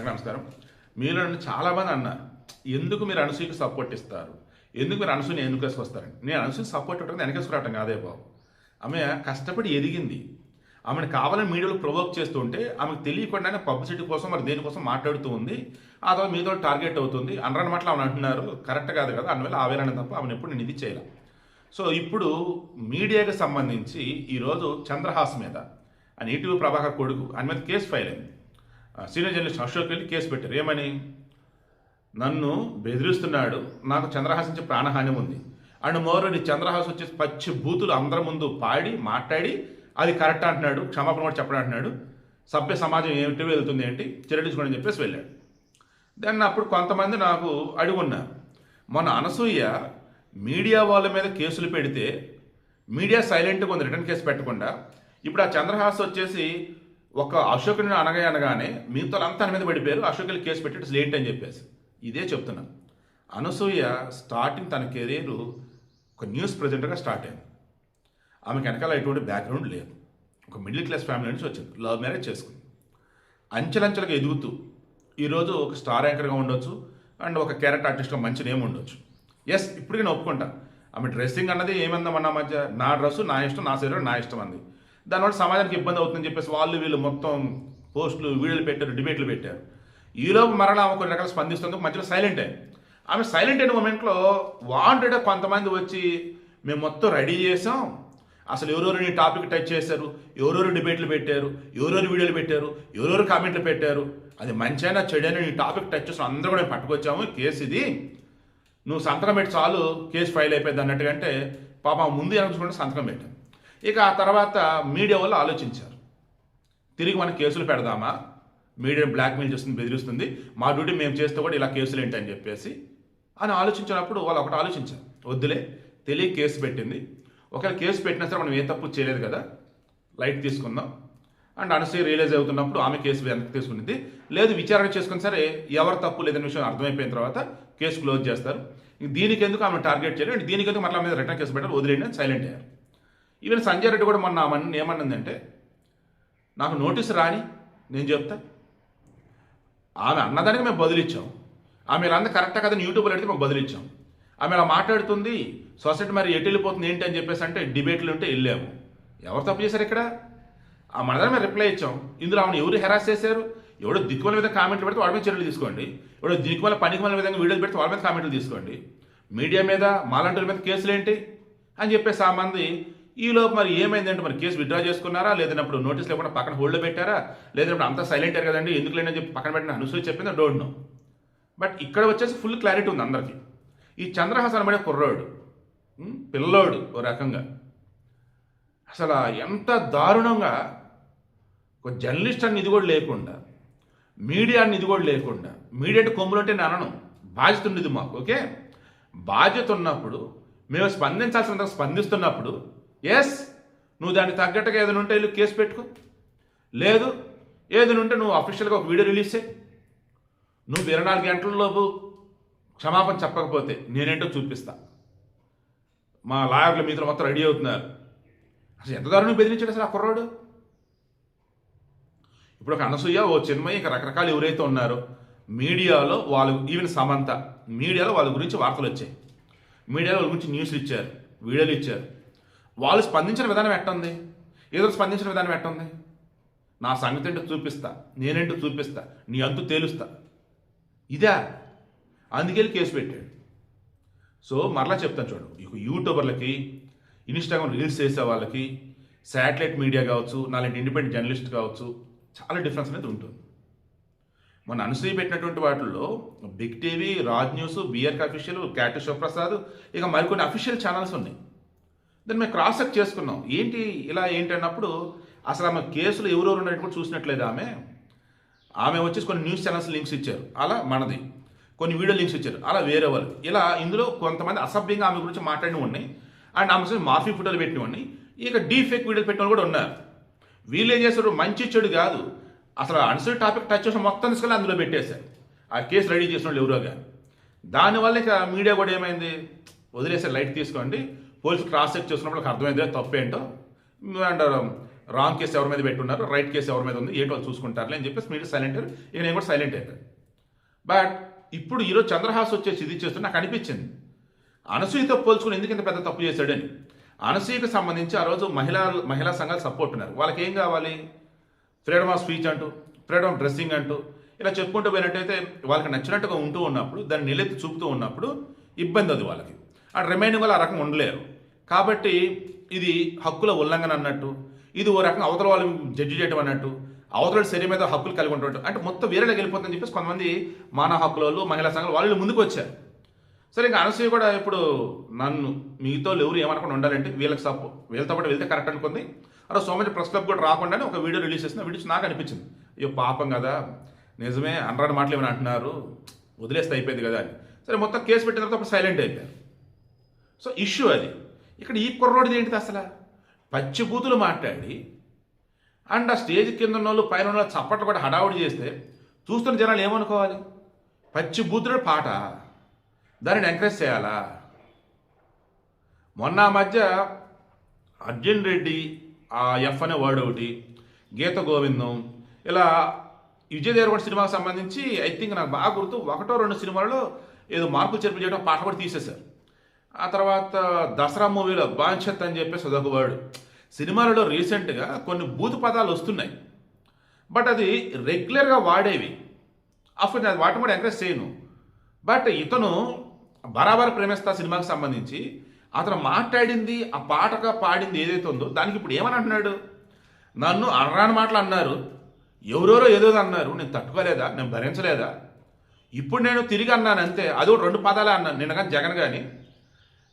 అందరికీ నమస్కారం. మీలో చాలామంది అన్నారు, ఎందుకు మీరు అనసూయకి సపోర్ట్ ఇస్తారు, ఎందుకు మీరు అనసూయని వెనుకేసుకొస్తారని. నేను అనసూయకి సపోర్ట్ ఇవ్వడం వెనకేసుకురావటం కాదే బాబు. ఆమె కష్టపడి ఎదిగింది. ఆమెను కావాలని మీడియాలో ప్రొవోక్ చేస్తూ ఉంటే ఆమెకు తెలియకుండానే పబ్లిసిటీ కోసం మరి దేనికోసం మాట్లాడుతూ ఉంది. ఆ తర్వాత మీతో టార్గెట్ అవుతుంది. అనరాని మాటలు ఆమెను అంటున్నారు, కరెక్ట్ కాదు కదా. అందువల్ల ఆవేదన తప్ప ఆమెను ఎప్పుడు నేను ఇది చేయాలి. సో ఇప్పుడు మీడియాకి సంబంధించి ఈరోజు చంద్రహాస్ మీద ఆయన ఈటీవీ ప్రభాకర్ కొడుకు ఆయన మీద కేసు ఫైల్ అయింది. సీనియర్ జర్నలిస్ట్ అశోక్ వెళ్ళి కేసు పెట్టారు. ఏమని? నన్ను బెదిరిస్తున్నాడు, నాకు చంద్రహాస్ నుంచి ప్రాణహాని ఉంది అండ్ మోరోని చంద్రహాస్ వచ్చేసి పచ్చి బూతులు అందరి ముందు పాడి మాట్లాడి అది కరెక్ట్ అంటున్నాడు, క్షమాపణ కూడా చెప్పడం అంటున్నాడు, సభ్య సమాజం ఏమిటి వెళ్తుంది ఏంటి చర్యలు తీసుకోండి చెప్పేసి వెళ్ళాడు. దాన్ని అప్పుడు కొంతమంది నాకు అడుగున్నారు, మొన్న అనసూయ మీడియా వాళ్ళ మీద కేసులు పెడితే మీడియా సైలెంట్గా ఉంది, రిటర్న్ కేసు పెట్టకుండా. ఇప్పుడు ఆ చంద్రహాస్ వచ్చేసి ఒక అశోకుని అనగానే మిగతా అంతా మీద పడిపోయారు, అశోకులు కేసు పెట్టి అసలు ఏంటి అని చెప్పేసి. ఇదే చెప్తున్నాను. అనసూయ స్టార్టింగ్ తన కెరీర్ ఒక న్యూస్ ప్రజెంటర్గా స్టార్ట్ అయింది. ఆమెకి వెనకాల ఎటువంటి బ్యాక్గ్రౌండ్ లేదు. ఒక మిడిల్ క్లాస్ ఫ్యామిలీ నుంచి వచ్చింది, లవ్ మ్యారేజ్ చేసుకుంది. అంచెలంచెలుగా ఎదుగుతూ ఈరోజు ఒక స్టార్ యాంకర్గా ఉండొచ్చు అండ్ ఒక క్యారెక్టర్ ఆర్టిస్ట్గా మంచి నేమ్ ఉండొచ్చు. ఎస్, ఇప్పటికీ నేను ఒప్పుకుంటా. ఆమె డ్రెస్సింగ్ అన్నది ఏమందామన్న మధ్య నా డ్రెస్సు నా ఇష్టం, నా శరీరం నా ఇష్టం అంది. దానివల్ల సమాజానికి ఇబ్బంది అవుతుందని చెప్పేసి వాళ్ళు వీళ్ళు మొత్తం పోస్టులు వీడియోలు పెట్టారు, డిబేట్లు పెట్టారు. ఈలోపు మరలా ఆమె కొన్ని రకాల స్పందిస్తుంది, మధ్యలో సైలెంట్ అయింది. ఆమె సైలెంట్ అయిన మూమెంట్లో వాంటెడ్ కొంతమంది వచ్చి మేము మొత్తం రెడీ చేసాం, అసలు ఎవరెవరు ఈ టాపిక్ టచ్ చేశారు, ఎవరెవరు డిబేట్లు పెట్టారు, ఎవరెవరు వీడియోలు పెట్టారు, ఎవరెవరు కామెంట్లు పెట్టారు, అది మంచైనా చెడైనా ఈ టాపిక్ టచ్ చేసిన అందరూ కూడా మేము పట్టుకొచ్చాము, కేసు ఇది, నువ్వు సంతకం పెట్టి చాలు కేసు ఫైల్ అయిపోయింది అన్నట్టుగా. అంటే పాప ముందు అనుకుంటే సంతకం పెట్టాను. ఇక ఆ తర్వాత మీడియా వాళ్ళు ఆలోచించారు, తిరిగి మనం కేసులు పెడదామా, మీడియా బ్లాక్మెయిల్ చేస్తుంది, బెదిరిస్తుంది, మా డ్యూటీ మేము చేస్తే కూడా ఇలా కేసులు ఏంటి అని చెప్పేసి అని ఆలోచించినప్పుడు వాళ్ళు ఒకటి ఆలోచించారు, వద్దులే తెలియ కేసు పెట్టింది, ఒకవేళ కేసు పెట్టినా సరే మనం ఏ తప్పు చేయలేదు కదా, లైట్ తీసుకుందాం అండ్ అనసూయ రియలైజ్ అవుతున్నప్పుడు ఆమె కేసు వెనక్కి తీసుకునింది. లేదు విచారణ చేసుకుని సరే ఎవరు తప్పు లేదనే విషయం అర్థమైపోయిన తర్వాత కేసు క్లోజ్ చేస్తారు. దీనికి ఎందుకు ఆమె టార్గెట్ చేయలేదు అండ్ దీనికి ఎందుకు మళ్ళీ మీద రిటర్న్ కేసు పెట్టారు, వదిలేండి అని సైలెంట్ అయ్యారు. ఈవెన్ సంజయ్ రెడ్డి కూడా మొన్న ఆమె ఏమన్నదంటే, నాకు నోటీసు రాని నేను చెప్తా, ఆమె అన్నదానికి మేము బదులిచ్చాం, ఆమె ఇలా అంతా కరెక్టా కదని యూట్యూబ్లో అడిగితే మేము బదులిచ్చాం, ఆమె ఇలా మాట్లాడుతుంది సొసైటీ మరి ఎటు వెళ్ళిపోతుంది ఏంటి అని చెప్పేసి అంటే డిబేట్లు ఉంటే వెళ్ళాము. ఎవరు తప్పు చేశారు ఇక్కడ? ఆ మనదాన్ని మేము రిప్లై ఇచ్చాం. ఇందులో ఆమెను ఎవరు హెరాస్ చేశారు? ఎవడో దిక్కుమల మీద కామెంట్లు పెడితే వాళ్ళ మీద చర్యలు తీసుకోండి, ఎవడో దిక్కుమల పనికిమల విధంగా వీడియోలు పెడితే వాళ్ళ మీద కామెంట్లు తీసుకోండి, మీడియా మీద మాలాంటి మీద కేసులు ఏంటి అని చెప్పేసి ఆ మంది. ఈలోపు మరి ఏమైందంటే మరి కేసు విత్డ్రా చేసుకున్నారా, లేదన్నప్పుడు నోటీస్ లేకుండా పక్కన హోల్డ్లో పెట్టారా, లేదన్నప్పుడు అంతా సైలెంట్ అయ్యారు కదండి ఎందుకు లేని చెప్పి పక్కన పెట్టిన అనసూయ చెప్పింది డోంట్ నో. బట్ ఇక్కడ వచ్చేసి ఫుల్ క్లారిటీ ఉంది అందరికీ. ఈ చంద్రహాస్ అనబడే కుర్రోడు, పిల్లోడు ఓ రకంగా అసలు ఎంత దారుణంగా ఒక జర్నలిస్ట్ అని ఇది కూడా లేకుండా, మీడియా అని ఇది కూడా లేకుండా, మీడియా అంటే కొమ్ములంటే నేను అనను, బాధ్యత ఉండేది మాకు. ఓకే, బాధ్యత ఉన్నప్పుడు మేము స్పందించాల్సినంత స్పందిస్తున్నప్పుడు ఎస్ నువ్వు దానికి తగ్గట్టుగా ఏదైనా ఉంటే వెళ్ళి కేసు పెట్టుకో, లేదు ఏదైనా ఉంటే నువ్వు అఫీషియల్గా ఒక వీడియో రిలీజ్ చేయి. నువ్వు 24 గంటలలోపు క్షమాపణ చెప్పకపోతే నేనేంటో చూపిస్తా. మా లాయర్ల మీద మొత్తం రెడీ అవుతున్నారు. అసలు ఎంత దారుణంగా బెదిరించాడు అసలు ఆ కుర్రాడు. ఇప్పుడు ఒక అనసూయ, ఓ చిన్మయ్య, ఇంకా రకరకాలు ఎవరైతే ఉన్నారో మీడియాలో వాళ్ళు, ఈవెన్ సమంత, మీడియాలో వాళ్ళ గురించి వార్తలు వచ్చాయి, మీడియాలో వాళ్ళ గురించి న్యూస్లు ఇచ్చారు, వీడియోలు ఇచ్చారు. వాళ్ళు స్పందించిన విధానం ఎట్టుంది, ఏదో స్పందించిన విధానం ఎట్టుంది, నా సంగతి ఏంటో చూపిస్తా, నేనేంటో చూపిస్తా, నీ అంతు తేలుస్తా, ఇదా? అందుకెళ్ళి కేసు పెట్టాడు. సో మరలా చెప్తాను చూడు, యూట్యూబర్లకి, ఇన్స్టాగ్రామ్ రీల్స్ చేసే వాళ్ళకి, శాటిలైట్ మీడియా కావచ్చు, నాలాంటి ఇండిపెండెంట్ జర్నలిస్ట్ కావచ్చు, చాలా డిఫరెన్స్ అనేది ఉంటుంది. మన అనసూయ పెట్టినటువంటి వాటిల్లో big TV, Raj news, BRK official, cat Shivaprasad, ఇక మరికొన్ని అఫీషియల్ ఛానల్స్ ఉన్నాయి. దాన్ని మేము క్రాస్ చెక్ చేసుకున్నాం, ఏంటి ఇలా ఏంటి అన్నప్పుడు అసలు ఆమె కేసులు ఎవరెవరు ఉన్నట్టు కూడా చూసినట్లేదు. ఆమె వచ్చేసి కొన్ని న్యూస్ ఛానల్స్ లింక్స్ ఇచ్చారు, అలా మనది, కొన్ని వీడియో లింక్స్ ఇచ్చారు, అలా వేరే వాళ్ళు, ఇలా ఇందులో కొంతమంది అసభ్యంగా ఆమె గురించి మాట్లాడినవి ఉన్నాయి అండ్ ఆమె మార్ఫీ ఫోటోలు పెట్టినవి ఉన్నాయి, ఇక డీఫేక్ వీడియోలు పెట్టిన కూడా ఉన్నారు. వీళ్ళు ఏం చేస్తారు, మంచి చెడు కాదు, అసలు అనసూయ టాపిక్ టచ్ చేసిన మొత్తం తీసుకెళ్ళి అందులో పెట్టేశారు, ఆ కేసు రెడీ చేసిన వాళ్ళు ఎవరో కానీ. దానివల్ల ఇక మీడియా కూడా ఏమైంది, వదిలేసారు, లైట్ తీసుకోండి, పోలీసులు క్రాస్ చెక్ చేస్తున్నప్పుడు అర్థమైంది తప్పేంటో అంటారు, రాంగ్ కేసు ఎవరి మీద పెట్టున్నారు, రైట్ కేసు ఎవరి మీద ఉంది, ఏంటి వాళ్ళు చూసుకుంటారులే అని చెప్పేసి మీరు సైలెంట్ అయ్యారు. ఇక నేను కూడా సైలెంట్ అయిపోయాను. బట్ ఇప్పుడు ఈరోజు చంద్రహాస్ వచ్చేసి ఇది చేస్తూ నాకు అనిపించింది అనసూయతో పోల్చుకుని ఎందుకు ఇంత పెద్ద తప్పు చేశాడని. అనసూయకు సంబంధించి ఆ రోజు మహిళా సంఘాలు సపోర్ట్ ఉన్నారు. వాళ్ళకి ఏం కావాలి, ఫ్రీడమ్ ఆఫ్ స్పీచ్ అంటూ, ఫ్రీడమ్ ఆఫ్ డ్రెస్సింగ్ అంటూ ఇలా చెప్పుకుంటూ పోయినట్టయితే వాళ్ళకి నచ్చినట్టుగా ఉంటూ ఉన్నప్పుడు, దాన్ని నిలెత్తి చూపుతూ ఉన్నప్పుడు ఇబ్బంది అది వాళ్ళకి. ఆ రిమైనింగ్ వాళ్ళు ఆ రకంగా ఉండలేరు. కాబట్టి ఇది హక్కుల ఉల్లంఘన అన్నట్టు, ఇది ఓ రకంగా అవతల వాళ్ళు జడ్జి చేయడం అన్నట్టు, అవతల శరీరం మీద హక్కులు కలిగి ఉంటున్నట్టు, అంటే మొత్తం వేరేలాగా వెళ్ళిపోతుందని చెప్పేసి కొంతమంది మానవ హక్కుల వాళ్ళు, మహిళా సంఘాలు వాళ్ళు ముందుకు వచ్చారు. సరే ఇంకా అనసూయ కూడా ఇప్పుడు నన్ను మీతో ఎవరు ఏమనుకుండా ఉండాలంటే వీళ్ళతో పాటు వెళ్తే కరెక్ట్ అనుకుంది. అలా సో మచ్ ప్రెస్ క్లబ్ కూడా రాకుండానే ఒక వీడియో రిలీజ్ చేసిన వీడియోస్ నాకు అనిపించింది, అయ్యో పాపం కదా, నిజమే అనరాని మాటలు ఏమైనా అంటున్నారు, వదిలేస్తే అయిపోయింది కదా అని. సరే మొత్తం కేసు పెట్టిన తర్వాత అప్పుడు సైలెంట్ అయిపోయారు. సో ఇష్యూ అది. ఇక్కడ ఈ కుర్రోడిది ఏంటిది అసలు, పచ్చి బూతులు మాట్లాడి అండ్ ఆ స్టేజ్ కింద ఉన్న వాళ్ళు పైన ఉన్న చప్పట్లు కూడా హడావుడి చేస్తే చూస్తున్న జనాలు ఏమనుకోవాలి, పచ్చి బూతుడు పాట, దానిని ఎంకరేజ్ చేయాలా? మొన్న మధ్య అర్జున్ రెడ్డి ఆ ఎఫ్ అనే వర్డ్ ఒకటి, గీత గోవిందం, ఇలా విజయ్ దేవరకొండ సినిమాకి సంబంధించి ఐ థింక్ నాకు బాగా గుర్తు 1-2 సినిమాలలో ఏదో మార్పులు చేర్పు చేయడం పాట కూడా తీసేశారు. ఆ తర్వాత దసరా మూవీలో బాంఛత్ అని చెప్పేసి అదొక వర్డ్. సినిమాలలో రీసెంట్గా కొన్ని బూతు పదాలు వస్తున్నాయి, బట్ అది రెగ్యులర్గా వాడేవి. అఫ్కోర్స్ అది వాటిని కూడా ఎంకరేజ్ చేయను. బట్ ఇతను బరాబర్ ప్రేమిస్తా సినిమాకి సంబంధించి అతను మాట్లాడింది, ఆ పాటగా పాడింది ఏదైతే ఉందో దానికి ఇప్పుడు ఏమని అంటున్నాడు, నన్ను అనరాని మాటలు అన్నారు, ఎవరెవరో ఏదో అన్నారు, నేను తట్టుకోలేదా, నేను భరించలేదా, ఇప్పుడు నేను తిరిగి అన్నాను అంతే. అది కూడా 2 పదాలే అన్నాను. నిన్న కానీ జగన్ కానీ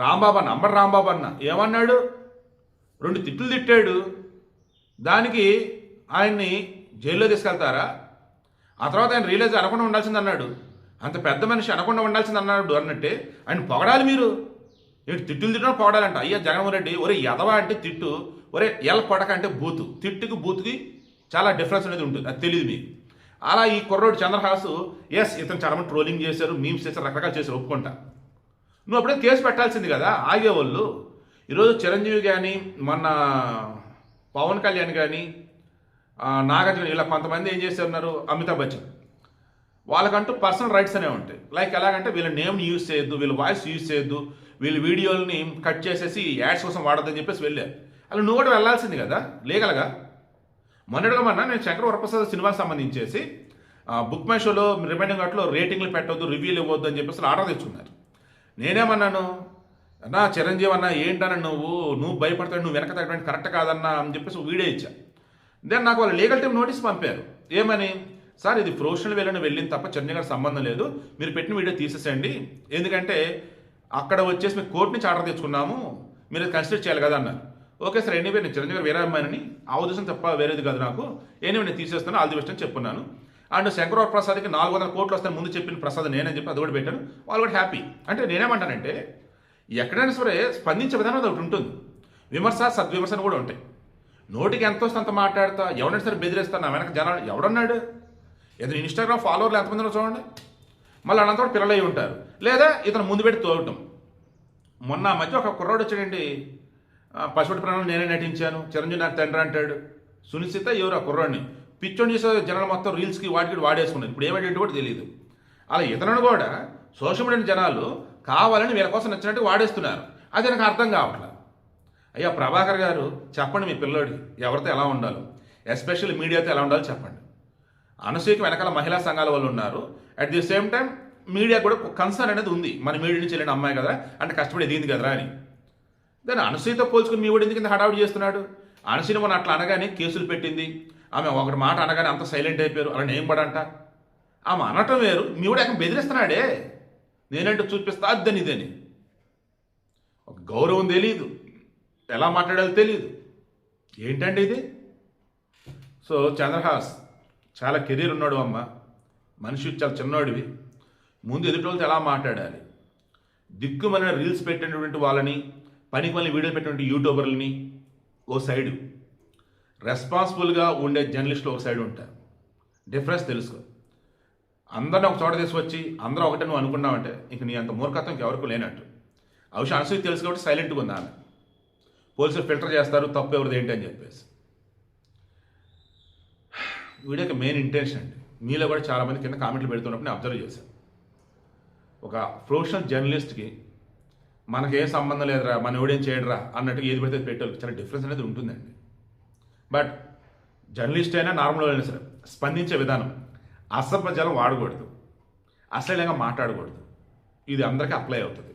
రాంబాబు అన్న, అంబర్ రాంబాబు అన్న ఏమన్నాడు, 2 తిట్లు తిట్టాడు, దానికి ఆయన్ని జైల్లో తీసుకెళ్తారా? ఆ తర్వాత ఆయన రియలైజ్ అనకుండా ఉండాల్సింది అన్నాడు. అంత పెద్ద మనిషి అనకుండా ఉండాల్సింది అన్నాడు అన్నట్టే ఆయన పొగడాలి. మీరు ఏంటి తిట్టులు తిట్టడం పొగడాలంట? అయ్యా జగన్మోహన్ రెడ్డి, ఒరే ఎదవా అంటే తిట్టు, ఒరే ఎల కొడక అంటే బూతు. తిట్టుకి బూతుకి చాలా డిఫరెన్స్ అనేది ఉంటుంది, అది తెలియదు మీకు. అలా ఈ కుర్రోడు చంద్రహాసు ఎస్ ఇతను చాలా మంది ట్రోలింగ్ చేశారు, మీమ్స్ చేశారు, రకరకాలు చేశారు, ఒప్పుకుంటా. నువ్వు అప్పుడే కేసు పెట్టాల్సింది కదా ఆగేవాళ్ళు. ఈరోజు చిరంజీవి కానీ, మొన్న పవన్ కళ్యాణ్ కానీ, నాగార్జున, ఇలా కొంతమంది ఏం చేస్తున్నారు, అమితాబ్ బచ్చన్, వాళ్ళకంటూ పర్సనల్ రైట్స్ అనేవి ఉంటాయి. లైక్ ఎలాగంటే వీళ్ళ నేమ్ని యూజ్ చేయొద్దు, వీళ్ళ వాయిస్ యూజ్ చేయొద్దు, వీళ్ళ వీడియోలని కట్ చేసేసి యాడ్స్ కోసం వాడొద్దని చెప్పేసి వెళ్ళారు. అలా నువ్వు కూడా వెళ్ళాల్సింది కదా లీగల్గా. మొన్నటిగా నేను శంకర్ వరప్రసాద్ సినిమాకి సంబంధించేసి బుక్ మై షోలో రిమైండింగ్ వాటిలో రేటింగ్లు పెట్టొద్దు, రివ్యూలు ఇవ్వద్దు అని చెప్పేసి ఆర్డర్ తెచ్చుకున్నారు. నేనేమన్నాను, అన్నా చిరంజీవి అన్న ఏంటన్నా నువ్వు భయపడతాడు, నువ్వు వెనక తగ్గడానికి కరెక్ట్ కాదన్నా అని చెప్పేసి వీడియో ఇచ్చా. దెన్ నాకు వాళ్ళు లీగల్ టీం నోటీస్ పంపారు. ఏమని, సార్ ఇది ప్రొఫెషనల్ వేలని వెళ్ళింది తప్ప చిరంజీవి గారికి సంబంధం లేదు, మీరు పెట్టిన వీడియో తీసేసండి, ఎందుకంటే అక్కడ వచ్చేసి మేము కోర్టు నుంచి ఆర్డర్ తెచ్చుకున్నాము, మీరు కన్సిడర్ చేయాలి కదా అన్నారు. ఓకే సార్, ఎనీవే నేను చిరంజీవి గారు వేరే అమ్మాయిని, ఆ ఉద్దేశం తప్ప వేరేది కాదు నాకు, ఎనీవే నేను తీసేస్తాను, ఆల్ ది బెస్ట్ అని చెప్పున్నాను. అండ్ శంకర్ ప్రసాద్కి 400 కోట్లు వస్తాను ముందు చెప్పిన ప్రసాద్ నేనని చెప్పి అది కూడా పెట్టాను. వాళ్ళు కూడా హ్యాపీ. అంటే నేనేమంటానంటే ఎక్కడైనా సరే స్పందించే విధానం అది ఒకటి ఉంటుంది, విమర్శ సద్విమర్శను కూడా ఉంటాయి. నోటికి ఎంత వస్తే అంత మాట్లాడతా, ఎవరైనా సరే బెదిరిస్తా, నా వెనక జనాలు ఎవడన్నాడు, ఏదైనా ఇన్స్టాగ్రామ్ ఫాలోవర్లు ఎంతమందినో చూడండి, మళ్ళీ అనంత కూడా పిల్లలు అయి ఉంటారు, లేదా ఇతను ముందు పెట్టి తోడటం. మొన్న మధ్య ఒక కుర్రాడు వచ్చాడండి, పశుపతి ప్రాణాలు నేనే నటించాను, చిరంజీవి నాకు తండ్రి అంటాడు. సునిశ్చిత ఎవరు ఆ కుర్రాడిని పిచ్చోని చేసే జనాలు మొత్తం రీల్స్కి వాటికి వాడేసుకున్నారు. ఇప్పుడు ఏమంటే కూడా తెలియదు. అలా ఇతరులను కూడా సోషల్ మీడియా జనాలు కావాలని వీళ్ళ కోసం నచ్చినట్టు వాడేస్తున్నారు. అది నాకు అర్థం కావట్లేదు. అయ్యా ప్రభాకర్ గారు చెప్పండి, మీ పిల్లోడికి ఎవరితో ఎలా ఉండాలో, ఎస్పెషల్లీ మీడియాతో ఎలా ఉండాలో చెప్పండి. అనసూయకి వెనకాల మహిళా సంఘాల వాళ్ళు ఉన్నారు. At the same time media కూడా కన్సర్న్ అనేది ఉంది, మన మీడియా నుంచి వెళ్ళిన అమ్మాయి కదా, అంటే కష్టపడి ఎదిగింది కదరా అని. దాన్ని అనసూయతో పోల్చుకుని మీ వాడు ఎందుకు హడావుడి చేస్తున్నాడు? అనసూయ మొన్న అట్లా అనగానే కేసులు పెట్టింది, ఆమె ఒకటి మాట అనగానే అంత సైలెంట్ అయిపోయారు, అలా నేను పడంట. ఆమె అనటం వేరు, మీ వాడు ఏకంగా బెదిరిస్తున్నాడే, నేనంటూ చూపిస్తా అద్దని ఇదని. ఒక గౌరవం తెలీదు, ఎలా మాట్లాడాలో తెలీదు, ఏంటండి ఇది? సో చంద్రహాస్ చాలా కెరీర్ ఉన్నాడు అమ్మ, మనిషి చాలా చిన్నవాడివి, ముందు ఎదుటి వాళ్ళతో ఎలా మాట్లాడాలి, దిక్కుమలిన రీల్స్ పెట్టినటువంటి వాళ్ళని, పనికి మళ్ళీ వీడియోలు పెట్టినటువంటి యూట్యూబర్లని ఓ సైడు, రెస్పాన్సిబుల్గా ఉండే జర్నలిస్టులు ఒక సైడ్ ఉంటారు. డిఫరెన్స్ తెలుసుకో. అందరిని ఒక చోట తీసుకొచ్చి అందరూ ఒకటే నువ్వు అనుకున్నావంటే ఇంక నీ అంత మూర్ఖత్వం ఇంకెవరికి లేనట్టు. ఆ విషయం అనసూయ తెలుసు కాబట్టి సైలెంట్గా ఉంది ఆమె. పోలీసులు ఫిల్టర్ చేస్తారు తప్పు ఎవరిది ఏంటి అని చెప్పేసి. వీడియోకి మెయిన్ ఇంటెన్షన్ అండి. మీలో కూడా చాలామంది కింద కామెంట్లు పెడుతున్నప్పుడు నేను అబ్జర్వ్ చేశాను. ఒక ప్రొఫెషనల్ జర్నలిస్ట్కి మనకేం సంబంధం లేదురా, మన ఎవడేం చేయడరా అన్నట్టు ఏది పడితే పెట్టాలి, చాలా డిఫరెన్స్ అనేది ఉంటుందండి. బట్ జర్నలిస్ట్ అయినా నార్మల్ అయినా సరే స్పందించే విధానం, అసభ్యజాలం వాడకూడదు, అశ్లీలంగా మాట్లాడకూడదు. ఇది అందరికీ అప్లై అవుతుంది.